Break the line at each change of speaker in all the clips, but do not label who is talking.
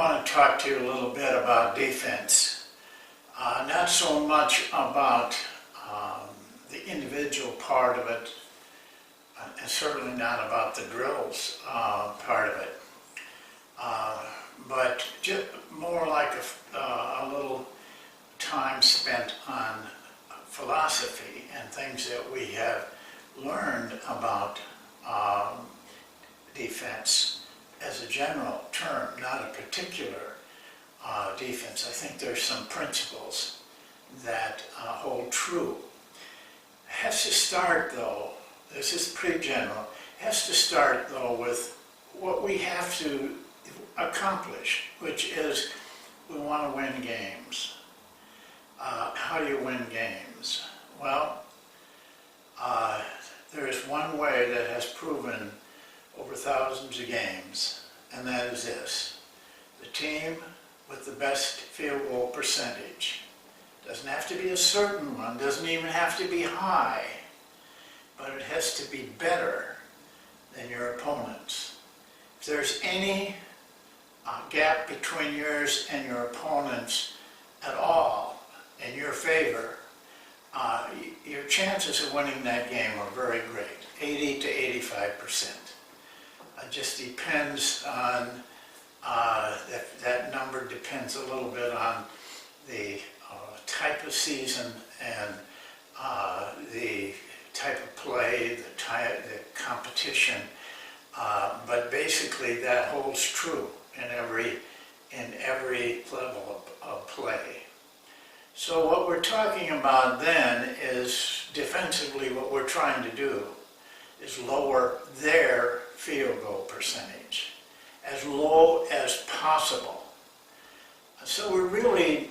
want to talk to you a little bit about defense. Not so much about the individual part of it, and certainly not about the drills part of it, but just more like a little time spent on philosophy and things that we have learned about defense as a general term, not a particular defense. I think there's some principles that hold true. It has to start, though, this is pretty general, it has to start, though, with what we have to accomplish, which is we want to win games. How do you win games? Well, there is one way that has proven over thousands of games, and that is this: the team with the best field goal percentage. Doesn't have to be a certain one, doesn't even have to be high, but it has to be better than your opponents. If there's any gap between yours and your opponents at all in your favor, your chances of winning that game are very great, 80 to 85%. It just depends on, that number depends a little bit on the type of season and the type of play, the competition, but basically that holds true in every level of play. So what we're talking about then is defensively what we're trying to do is lower their field goal percentage as low as possible. So we're really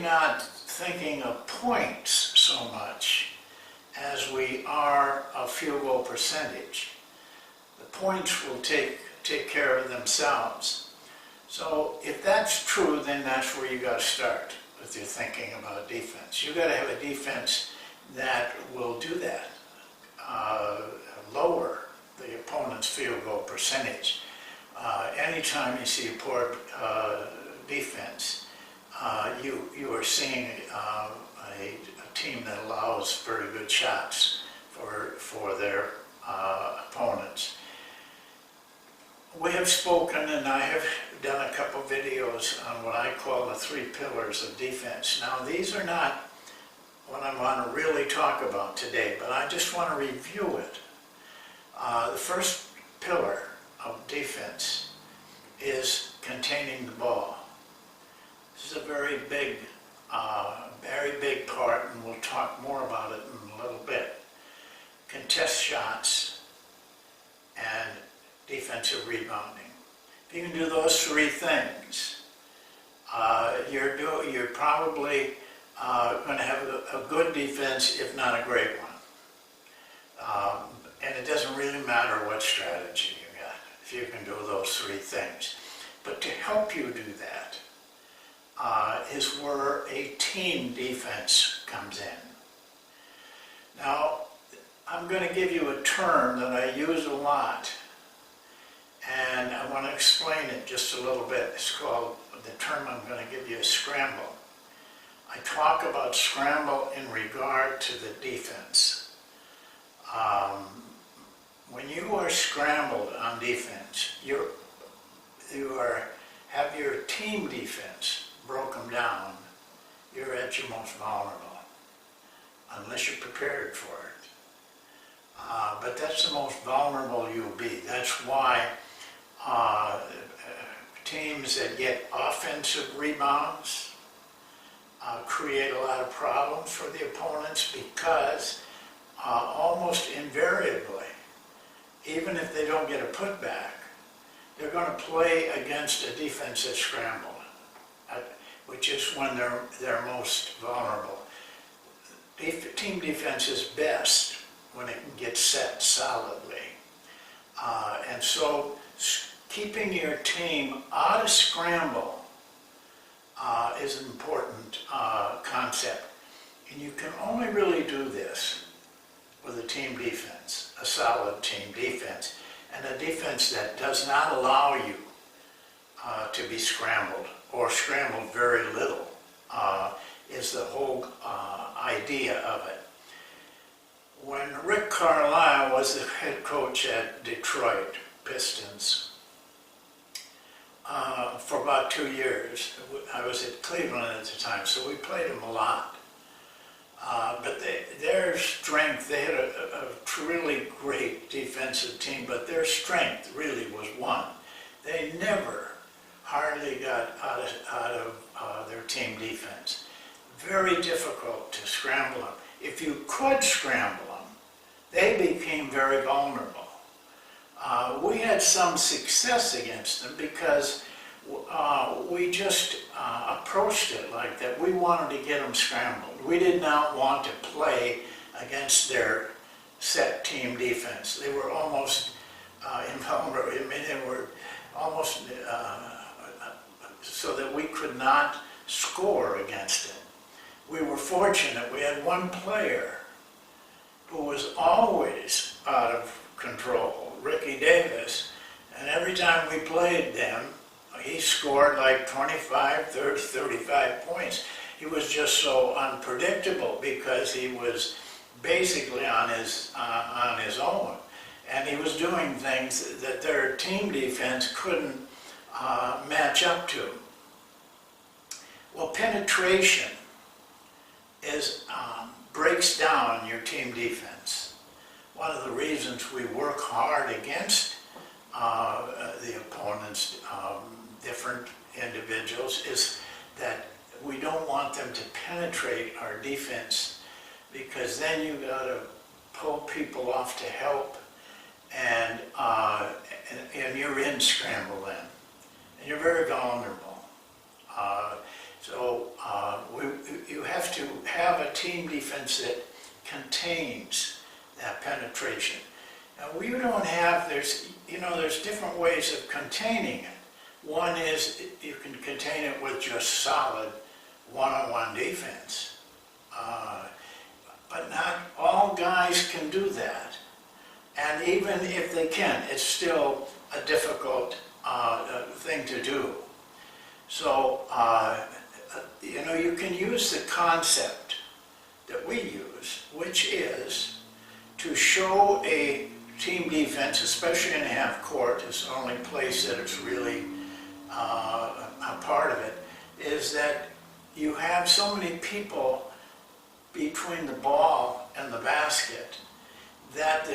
not thinking of points so much as we are of field goal percentage. The points will take care of themselves. So if that's true, then that's where you got to start with your thinking about defense. You got to have a defense that will do that, lower the opponent's field goal percentage. Anytime you see a poor defense, you are seeing a team that allows very good shots for their opponents. We have spoken, and I have done a couple videos on what I call the 3 pillars of defense. Now, these are not what I want to really talk about today, but I just want to review it. The first pillar of defense is containing the ball. This is a very big part, and we'll talk more about it in a little bit. Contest shots and defensive rebounding. If you can do those 3 things, you're probably going to have a good defense, if not a great one. And it doesn't really matter what strategy you got, if you can do those 3 things. But to help you do that is where a team defense comes in. Now, I'm going to give you a term that I use a lot, and I want to explain it just a little bit. It's called, the term I'm going to give you is scramble. I talk about scramble in regard to the defense. When you are scrambled on defense, you have your team defense broken down, you're at your most vulnerable, unless you're prepared for it. But that's the most vulnerable you'll be. That's why teams that get offensive rebounds create a lot of problems for the opponents, because almost invariably, even if they don't get a putback, they're going to play against a defense that's scrambled, which is when they're most vulnerable. Team defense is best when it can get set solidly. And so keeping your team out of scramble is an important concept. And you can only really do this with a team defense, a solid team defense, and a defense that does not allow you to be scrambled, or scrambled very little, is the whole idea of it. When Rick Carlisle was the head coach at Detroit Pistons for about 2 years, I was at Cleveland at the time, so we played him a lot. But their strength, they had a really great defensive team, but their strength really was one. They never hardly got out of their team defense. Very difficult to scramble them. If you could scramble them, they became very vulnerable. We had some success against them because we just approached it like that. We wanted to get them scrambled. We did not want to play against their set team defense. They were almost invulnerable. I mean, they were almost so that we could not score against it. We were fortunate. We had one player who was always out of control, Ricky Davis, and every time we played them, he scored like 25, 30, 35 points. He was just so unpredictable because he was basically on his own, and he was doing things that their team defense couldn't match up to. Well, penetration breaks down your team defense. One of the reasons we work hard against the opponents, different individuals, is that we don't want them to penetrate our defense, because then you got to pull people off to help, and you're in scramble then, and you're very vulnerable. You have to have a team defense that contains that penetration. Now we don't have, there's different ways of containing it. One is you can contain it with just solid one-on-one defense. But not all guys can do that. And even if they can, it's still a difficult thing to do. So, you can use the concept that we use, which is to show a team defense, especially in half court, is the only place that it's really a part of it, is that you have so many people between the ball and the basket that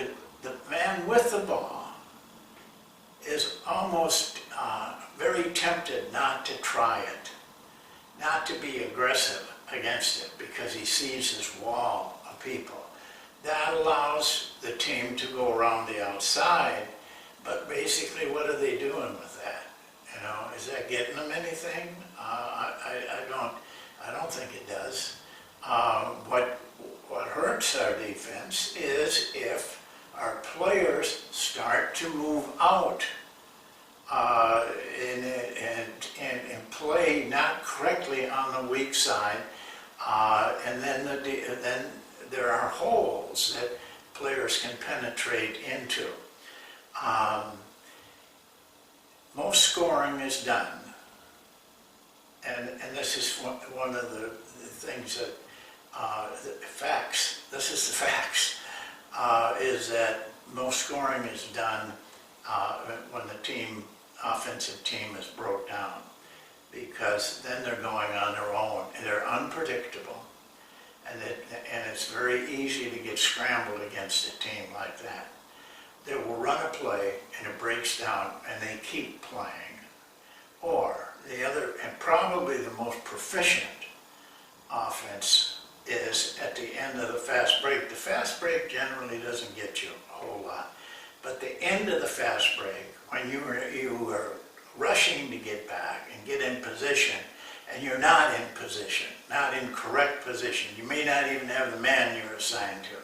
the man with the ball is almost very tempted not to try it, not to be aggressive against it, because he sees this wall of people. That allows the team to go around the outside, but basically what are they doing with that? Is that getting them anything? I don't think it does. What hurts our defense is if our players start to move out and play not correctly on the weak side, and then there are holes that players can penetrate into. Most scoring is done, and this is one of the things that the facts. This is the facts. Is that most scoring is done when the offensive team is broke down, because then they're going on their own and they're unpredictable, and it's very easy to get scrambled against a team like that. They will run a play and it breaks down and they keep playing. Or the other, and probably the most proficient offense, is at the end of the fast break. The fast break generally doesn't get you a whole lot, but the end of the fast break, when you are rushing to get back and get in position, and you're not in position, not in correct position, you may not even have the man you're assigned to.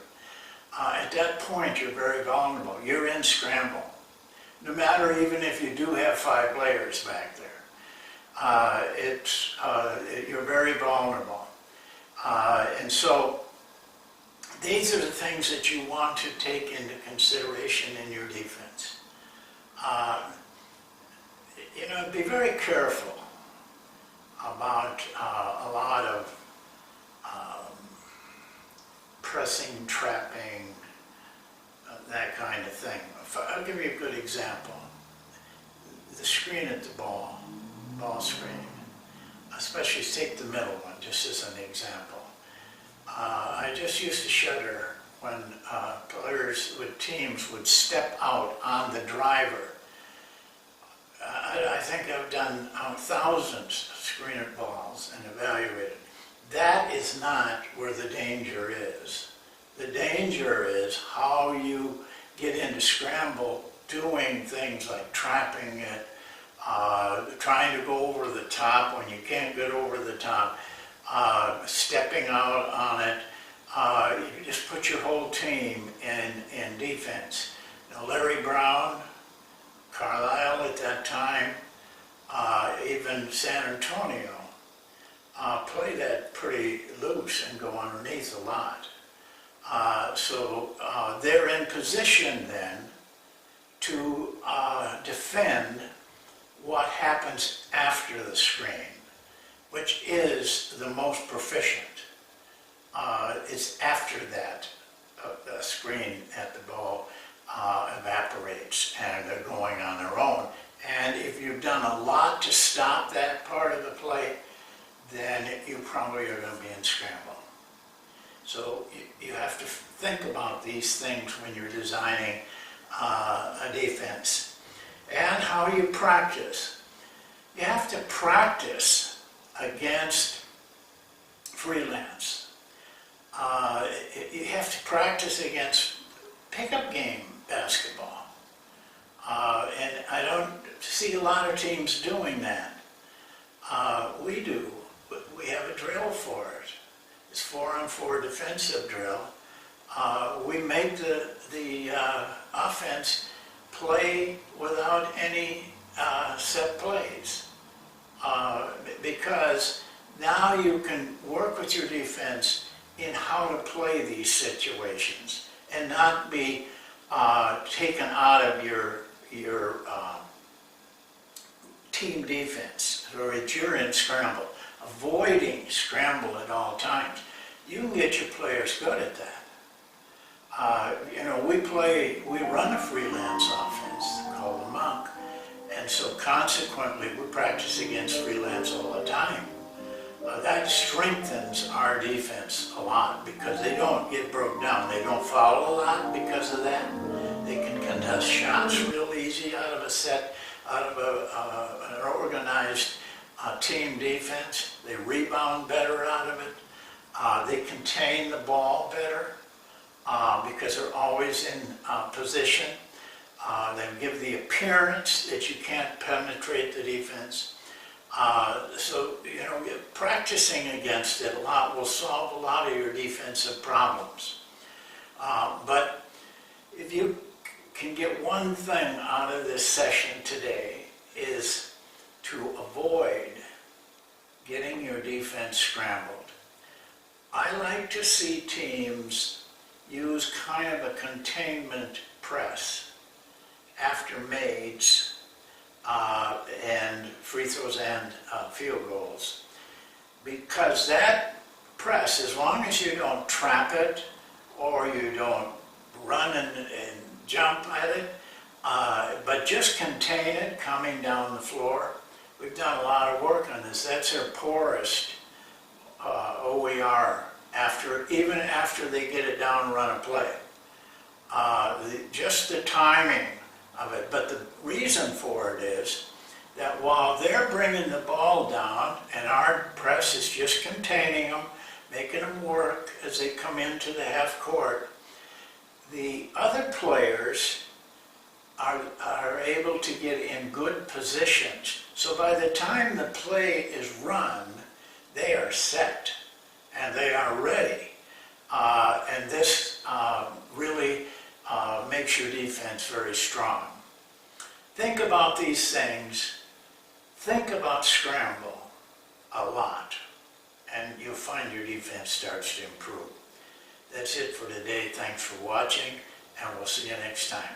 At that point, you're very vulnerable. You're in scramble, no matter even if you do have 5 players back there. You're very vulnerable. And so these are the things that you want to take into consideration in your defense. be very careful about a lot of pressing, trapping, that kind of thing. I'll give you a good example. The screen at the ball screen, especially take the middle one just as an example. I just used to shudder when players with teams would step out on the driver. I think I've done thousands of screener balls and evaluated. That is not where the danger is. The danger is how you get into scramble doing things like trapping it, trying to go over the top when you can't get over the top, stepping out on it. You just put your whole team in defense. Larry Brown, Carlisle at that time, even San Antonio, play that pretty loose and go underneath a lot. So they're in position then to defend what happens after the screen, which is the most proficient. It's after that the screen at the ball evaporates and they're going on their own. And if you've done a lot to stop that part of the play, then you probably are going to be in scramble. So you have to think about these things when you're designing a defense. And how you practice. You have to practice against freelance. You have to practice against pickup game basketball. And I don't see a lot of teams doing that. We do. We have a drill for it. It's 4-on-4 defensive drill. We make the offense play without any set plays. Because now you can work with your defense in how to play these situations and not be taken out of your team defense, or if you're in scramble, avoiding scramble at all times. You can get your players good at that. We run a freelance offense called the Monk, and so consequently we practice against freelance all the time. That strengthens our defense a lot because they don't get broke down. They don't foul a lot because of that. They can contest shots real easy out of a set, out of an organized team defense. They rebound better out of it. They contain the ball better because they're always in position. They give the appearance that you can't penetrate the defense. So practicing against it a lot will solve a lot of your defensive problems. But if you can get one thing out of this session today, is to avoid getting your defense scrambled. I like to see teams use kind of a containment press after mades and free throws and field goals, because that press, as long as you don't trap it or you don't run and jump at it, but just contain it coming down the floor. We've done a lot of work on this. That's their poorest OER even after they get it down and run a play. Just the timing of it. But the reason for it is that while they're bringing the ball down and our press is just containing them, making them work as they come into the half court, the other players are able to get in good positions. So by the time the play is run, they are set and they are ready. And this really makes your defense very strong. Think about these things. Think about scramble a lot, and you'll find your defense starts to improve. That's it for today. Thanks for watching, and we'll see you next time.